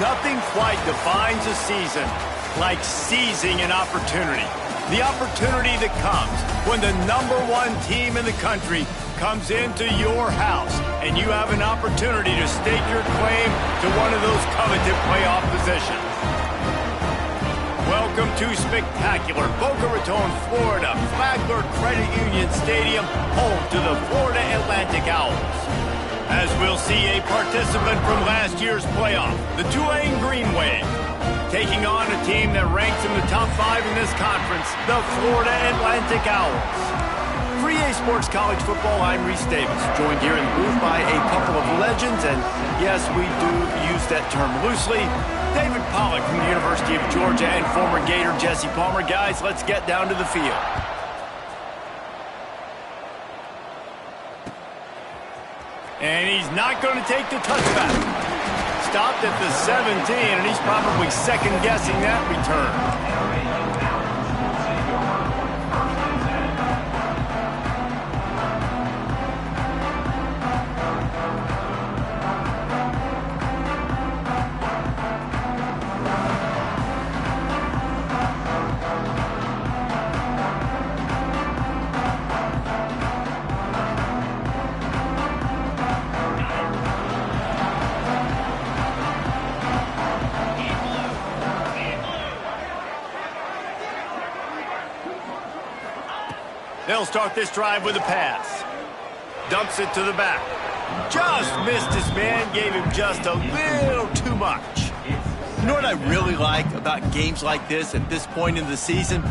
Nothing quite defines a season like seizing an opportunity. The opportunity that comes when the #1 team in the country comes into your house and you have an opportunity to stake your claim to one of those coveted playoff positions. Welcome to spectacular Boca Raton, Florida, Flagler Credit Union Stadium, home to the Florida Atlantic Owls. As we'll see a participant from last year's playoff, the Tulane Green Wave, taking on a team that ranks in the top 5 in this conference, the Florida Atlantic Owls. For EA Sports College Football, I'm Reese Davis, joined here in the booth by a couple of legends, and yes, we do use that term loosely. David Pollack from the University of Georgia and former Gator Jesse Palmer. Guys, let's get down to the field. And he's not going to take the touchback. Stopped at the 17, and he's probably second-guessing that return. They'll start this drive with a pass. Dumps it to the back. Just missed his man, gave him just a little too much. You know what I really like about games like this at this point in the season?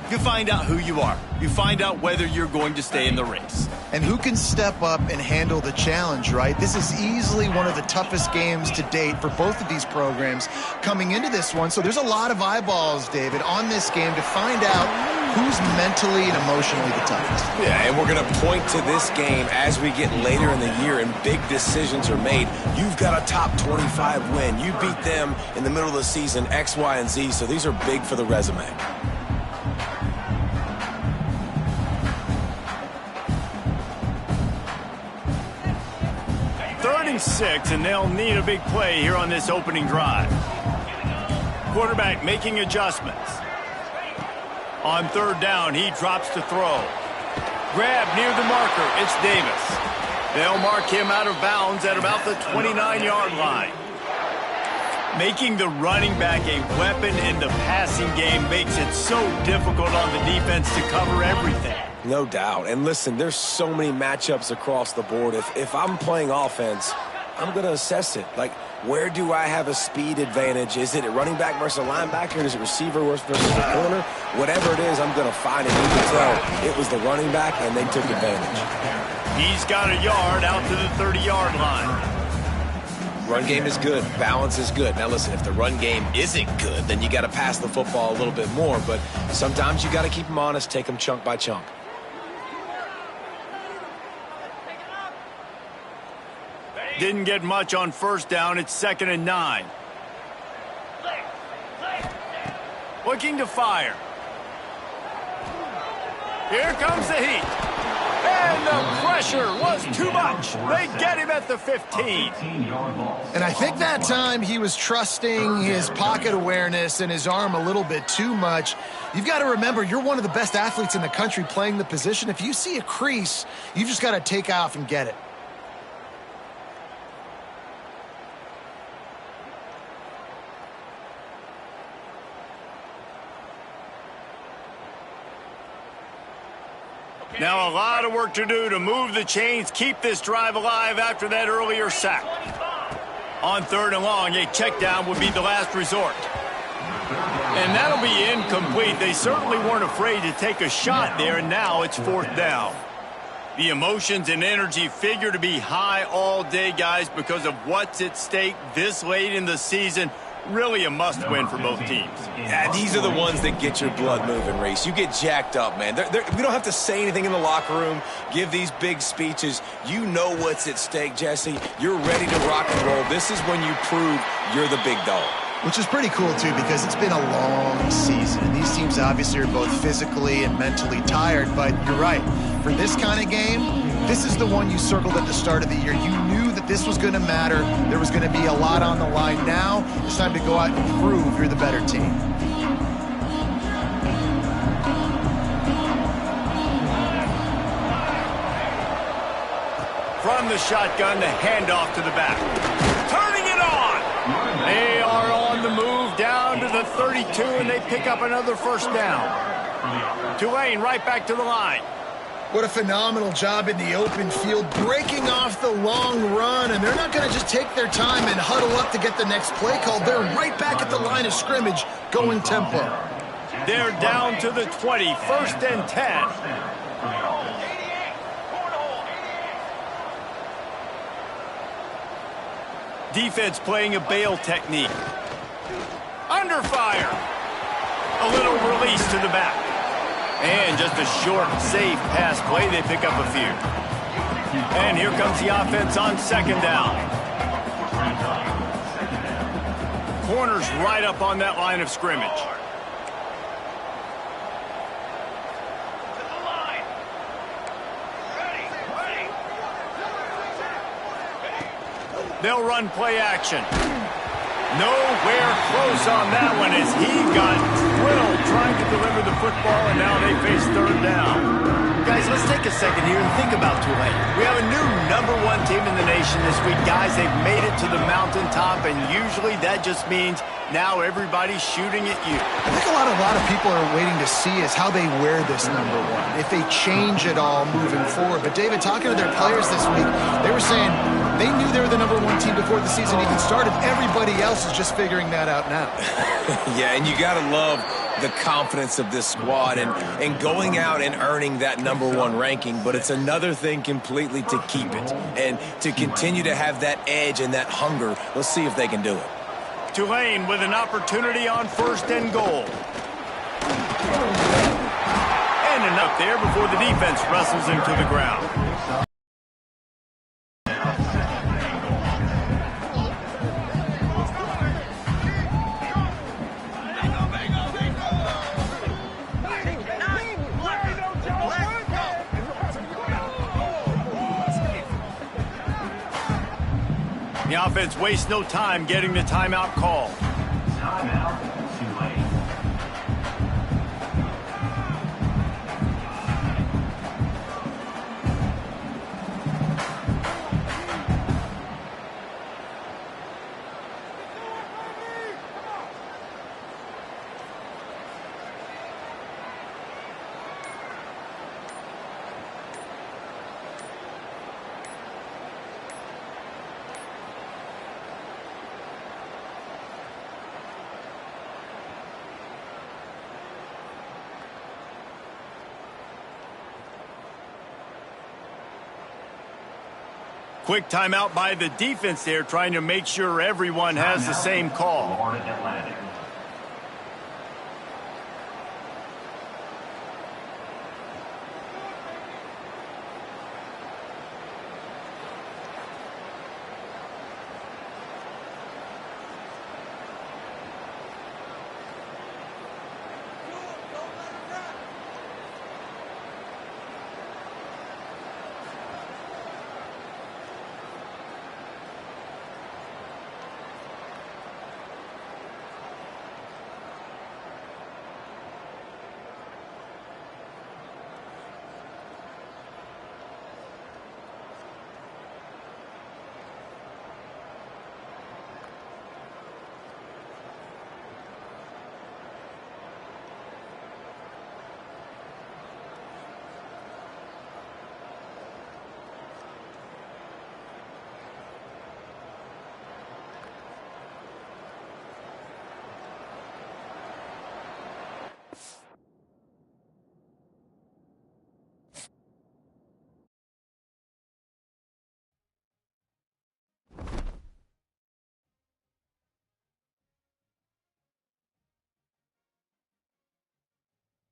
You find out who you are. You find out whether you're going to stay in the race. And who can step up and handle the challenge, right? This is easily one of the toughest games to date for both of these programs coming into this one. So there's a lot of eyeballs, David, on this game to find out who's mentally and emotionally the toughest. Yeah, and we're going to point to this game as we get later in the year and big decisions are made. You've got a top 25 win. You beat them in the middle of the season, X, Y, and Z, so these are big for the resume. Third and 6, and they'll need a big play here on this opening drive. Quarterback making adjustments. On third down, he drops to throw. Grab near the marker. It's Davis. They'll mark him out of bounds at about the 29-yard line. Making the running back a weapon in the passing game makes it so difficult on the defense to cover everything. No doubt. And listen, there's so many matchups across the board. If I'm playing offense, I'm going to assess it. Like, where do I have a speed advantage? Is it a running back versus a linebacker? Is it receiver versus a corner? Whatever it is, I'm going to find it. You can tell it was the running back, and they took advantage. He's got a yard out to the 30-yard line. Run game is good. Balance is good. Now, listen, if the run game isn't good, then you got to pass the football a little bit more. But sometimes you got to keep them honest, take them chunk by chunk. Didn't get much on first down. It's 2nd and 9. Looking to fire. Here comes the heat. And the pressure was too much. They get him at the 15. And I think that time he was trusting his pocket awareness and his arm a little bit too much. You've got to remember, you're one of the best athletes in the country playing the position. If you see a crease, you've just got to take off and get it. Now a lot of work to do to move the chains, keep this drive alive after that earlier sack. On 3rd and long, a check down would be the last resort. And that'll be incomplete. They certainly weren't afraid to take a shot there, and now it's 4th down. The emotions and energy figure to be high all day, guys, because of what's at stake this late in the season. Really a must-win for both teams. Yeah, these are the ones that get your blood moving, Reese. You get jacked up, man. We don't have to say anything in the locker room, give these big speeches. You know what's at stake, Jesse. You're ready to rock and roll. This is when you prove you're the big dog. Which is pretty cool, too, because it's been a long season. And these teams obviously are both physically and mentally tired. But you're right. For this kind of game, this is the one you circled at the start of the year. You knew that this was going to matter. There was going to be a lot on the line. Now it's time to go out and prove you're the better team. From the shotgun, the handoff to the back. Turning it on! They are on the move down to the 32, and they pick up another first down. Tulane right back to the line. What a phenomenal job in the open field, breaking off the long run, and they're not going to just take their time and huddle up to get the next play called. They're right back at the line of scrimmage, going tempo. They're down to the 20, first and 10. Defense playing a bail technique. Under fire. A little release to the back. And just a short, safe pass play. They pick up a few. And here comes the offense on second down. Corners right up on that line of scrimmage. They'll run play action. Nowhere close on that one as he got thrilled trying to deliver the football, and now they face third down. Guys, let's take a second here and think about Tulane. We have a new #1 team in the nation this week. Guys, they've made it to the mountaintop, and usually that just means now everybody's shooting at you. I think a lot of people are waiting to see is how they wear this #1, if they change it all moving forward. But, David, talking to their players this week, they were saying they knew they were the #1 team before the season even started. Everybody else is just figuring that out now. Yeah, and you got to love the confidence of this squad and going out and earning that #1 ranking, but it's another thing completely to keep it and to continue to have that edge and that hunger. Let's see if they can do it. Tulane with an opportunity on first and goal. And enough there before the defense wrestles him to the ground. The offense wastes no time getting the timeout call. Timeout, Tulane. Quick timeout by the defense there, trying to make sure everyone has the same call. Florida Atlantic.